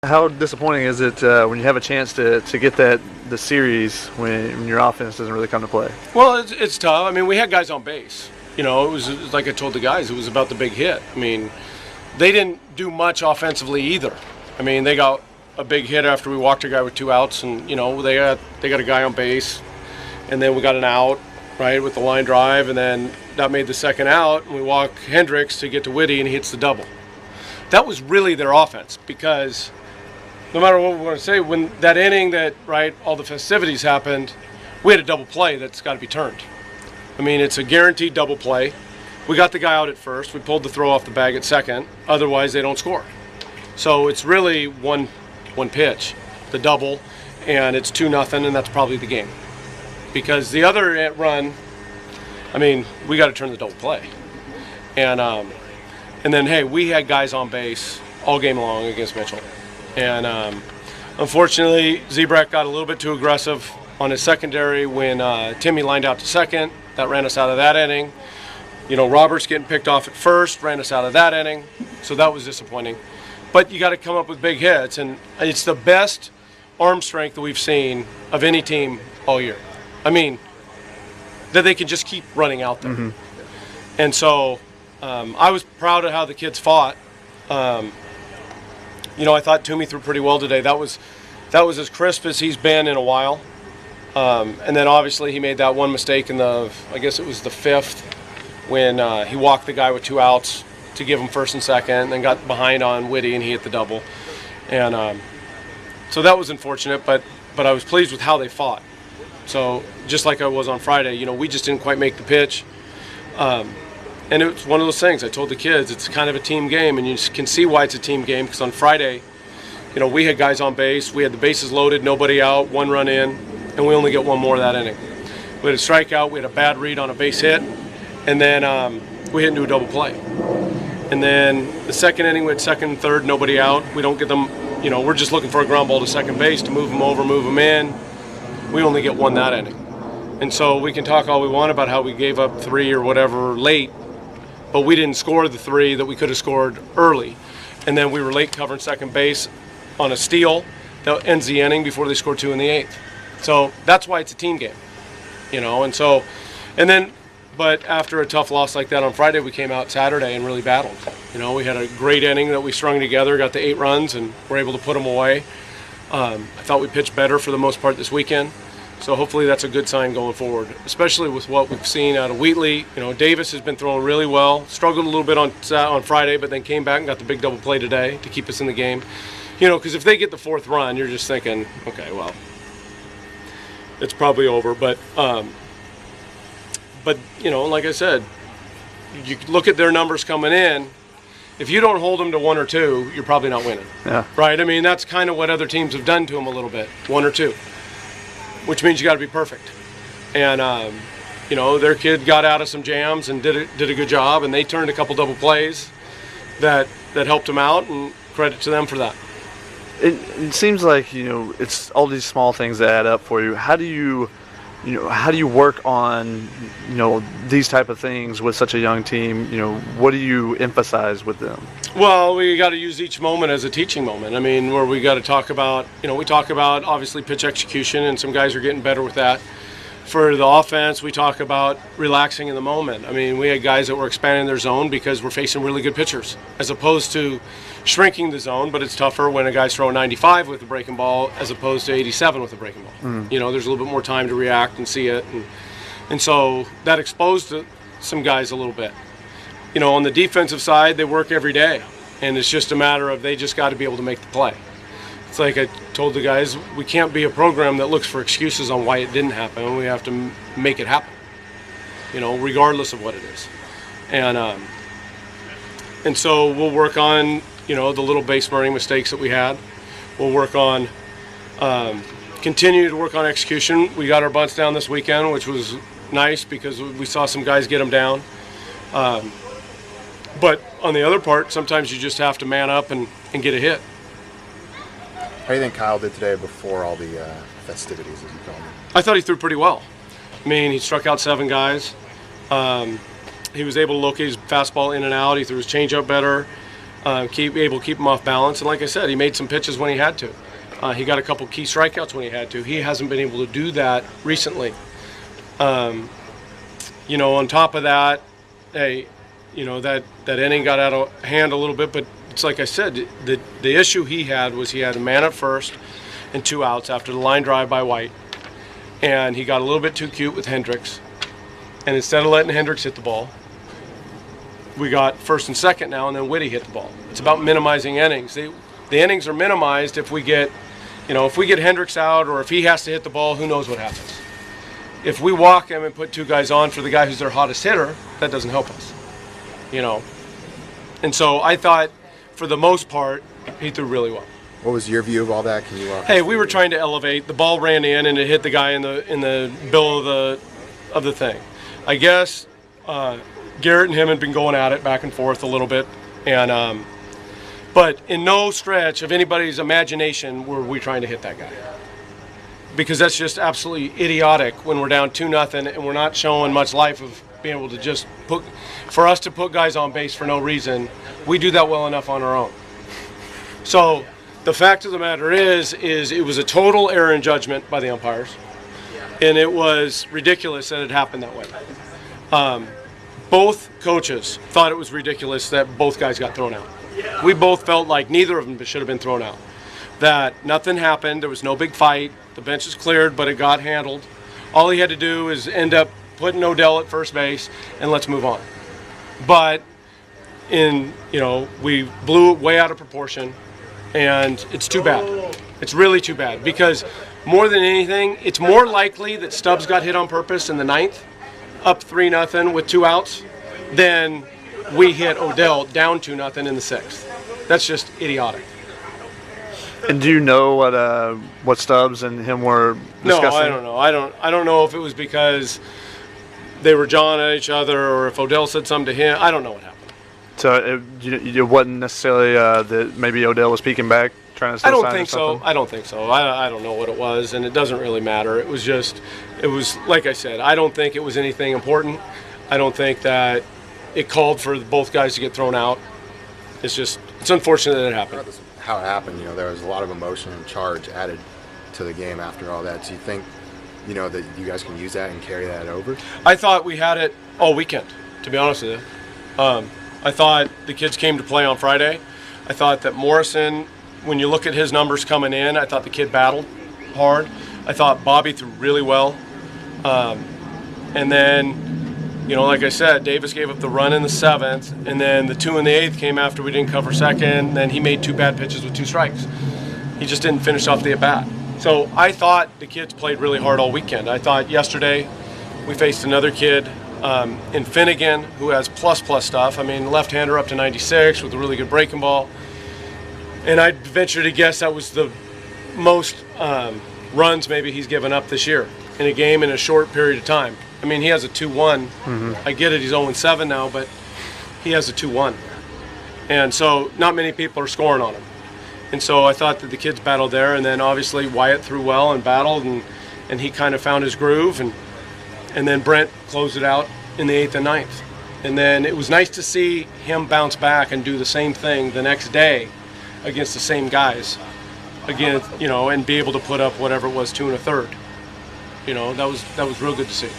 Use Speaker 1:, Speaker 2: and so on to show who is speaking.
Speaker 1: How disappointing is it when you have a chance to get the series when your offense doesn't really come to play?
Speaker 2: Well, it's tough. I mean, we had guys on base. You know, it was like I told the guys, it was about the big hit. I mean, they didn't do much offensively either. I mean, they got a big hit after we walked a guy with 2 outs, and you know they got a guy on base, and then we got an out, right, with the line drive, and then that made the second out, and we walk Hendricks to get to Whitty, and he hits the double. That was really their offense, because no matter what we want to say, when that inning that, right, all the festivities happened, we had a double play that's got to be turned. I mean, it's a guaranteed double play. We got the guy out at first. We pulled the throw off the bag at second. Otherwise, they don't score. So it's really one pitch, the double, and it's 2-0, and that's probably the game. Because the other run, I mean, we got to turn the double play. And then, hey, we had guys on base all game long against Mitchell. And unfortunately, Zebrak got a little bit too aggressive on his secondary when Timmy lined out to second. That ran us out of that inning. You know, Roberts getting picked off at first ran us out of that inning. So that was disappointing. But you got to come up with big hits. And it's the best arm strength that we've seen of any team all year. I mean, that they can just keep running out there. Mm-hmm. And so I was proud of how the kids fought. You know, I thought Toomey threw pretty well today. That was as crisp as he's been in a while. And then obviously he made that one mistake in I guess it was the 5th, when he walked the guy with 2 outs to give him first and second, and then got behind on Whitty and he hit the double. And so that was unfortunate, but I was pleased with how they fought. So just like I was on Friday, you know, we just didn't quite make the pitch. And it was one of those things. I told the kids it's kind of a team game, and you can see why it's a team game, because on Friday, you know, we had guys on base. We had the bases loaded, nobody out, 1 run in, and we only get 1 more that inning. We had a strikeout, we had a bad read on a base hit, and then we hit into a double play. And then the second inning, we had second and third, nobody out. We don't get them, you know, we're just looking for a ground ball to second base to move them over, move them in. We only get 1 that inning. And so we can talk all we want about how we gave up 3 or whatever late, but we didn't score the 3 that we could have scored early. And then we were late covering second base on a steal that ends the inning before they scored 2 in the 8th. So that's why it's a team game, you know. And then, but after a tough loss like that on Friday, we came out Saturday and really battled. You know, we had a great inning that we strung together, got the 8 runs, and were able to put them away. I thought we pitched better for the most part this weekend. So hopefully that's a good sign going forward, especially with what we've seen out of Wheatley. You know, Davis has been throwing really well. Struggled a little bit on Friday, but then came back and got the big double play today to keep us in the game. You know, because if they get the 4th run, you're just thinking, okay, well, it's probably over. But you know, like I said, you look at their numbers coming in. If you don't hold them to 1 or 2, you're probably not winning.
Speaker 1: Yeah.
Speaker 2: Right? I mean, that's kind of what other teams have done to them a little bit, 1 or 2. Which means you got to be perfect. And, you know, their kid got out of some jams and did a good job, and they turned a couple double plays that helped them out, and credit to them for that.
Speaker 1: It seems like, you know, it's all these small things that add up for you. How do you work on, you know, these type of things with such a young team? You know, what do you emphasize with them?
Speaker 2: Well, we got to use each moment as a teaching moment. I mean, where we got to talk about, you know, we talk about obviously pitch execution, and some guys are getting better with that. For the offense, we talk about relaxing in the moment. I mean, we had guys that were expanding their zone because we're facing really good pitchers, as opposed to shrinking the zone, but it's tougher when a guy's throwing 95 with a breaking ball as opposed to 87 with a breaking ball. You know, there's a little bit more time to react and see it. And so that exposed some guys a little bit. You know, on the defensive side, they work every day, and it's just a matter of they just got to be able to make the play. It's like I told the guys, we can't be a program that looks for excuses on why it didn't happen. We have to make it happen, you know, regardless of what it is. And so we'll work on, you know, the little base burning mistakes that we had. We'll work on, continue to work on execution. We got our bunts down this weekend, which was nice because we saw some guys get them down. But on the other part, sometimes you just have to man up and get a hit.
Speaker 3: How do you think Kyle did today before all the festivities, as you call them?
Speaker 2: I thought he threw pretty well. I mean, he struck out 7 guys. He was able to locate his fastball in and out. He threw his changeup better. able to keep him off balance. And like I said, he made some pitches when he had to. He got a couple key strikeouts when he had to. He hasn't been able to do that recently. On top of that, that inning got out of hand a little bit, but it's like I said, the issue he had was he had a man at first and 2 outs after the line drive by White, and he got a little bit too cute with Hendricks, and instead of letting Hendricks hit the ball, we got first and second now, and then Whitty hit the ball. It's about minimizing innings. The innings are minimized if we get Hendricks out, or if he has to hit the ball, who knows what happens. If we walk him and put 2 guys on for the guy who's their hottest hitter, that doesn't help us, And so I thought, for the most part, he threw really well.
Speaker 3: What was your view of all that? Can you walk us
Speaker 2: Hey, we
Speaker 3: through
Speaker 2: were trying to elevate. The ball ran in and it hit the guy in the bill of the thing. I guess Garrett and him had been going at it back and forth a little bit, and but in no stretch of anybody's imagination were we trying to hit that guy. Because that's just absolutely idiotic when we're down 2-0 and we're not showing much life of being able to just for us to put guys on base for no reason. We do that well enough on our own. So the fact of the matter is it was a total error in judgment by the umpires, and it was ridiculous that it happened that way. Both coaches thought it was ridiculous that both guys got thrown out. We both felt like neither of them should have been thrown out. That nothing happened, there was no big fight, the bench is cleared, but it got handled. All he had to do is end up putting Odell at first base, and let's move on. But we blew it way out of proportion, and it's too bad. It's really too bad, because more than anything, it's more likely that Stubbs got hit on purpose in the 9th, up 3-0 with 2 outs, than we hit Odell down 2-0 in the 6th. That's just idiotic.
Speaker 1: And do you know what Stubbs and him were discussing?
Speaker 2: No, I don't know. I don't know if it was because they were jawing at each other, or if Odell said something to him. I don't know what happened.
Speaker 1: So it wasn't necessarily that maybe Odell was peeking back, trying to.
Speaker 2: I don't think so. I don't think so. I don't know what it was, and it doesn't really matter. It was like I said. I don't think it was anything important. I don't think that it called for both guys to get thrown out. It's unfortunate that it happened.
Speaker 3: How it happened, there was a lot of emotion and charge added to the game after all that. Do you think, that you guys can use that and carry that over?
Speaker 2: I thought we had it all weekend, to be honest with you. I thought the kids came to play on Friday. I thought that Morrison, when you look at his numbers coming in, I thought the kid battled hard. I thought Bobby threw really well. And then, like I said, Davis gave up the run in the 7th, and then the 2 in the 8th came after we didn't cover second. Then he made 2 bad pitches with 2 strikes. He just didn't finish off the at-bat. So I thought the kids played really hard all weekend. I thought yesterday we faced another kid in Finnegan who has plus stuff. I mean, left-hander up to 96 with a really good breaking ball. And I'd venture to guess that was the most runs maybe he's given up this year in a game in a short period of time. I mean, he has a 2-1. Mm-hmm. I get it, he's 0-7 now, but he has a 2-1. And so not many people are scoring on him. And so I thought that the kids battled there, and then obviously Wyatt threw well and battled, and he kind of found his groove, and then Brent closed it out in the 8th and 9th. And then it was nice to see him bounce back and do the same thing the next day against the same guys, again, and be able to put up whatever it was, 2 1/3. That was real good to see.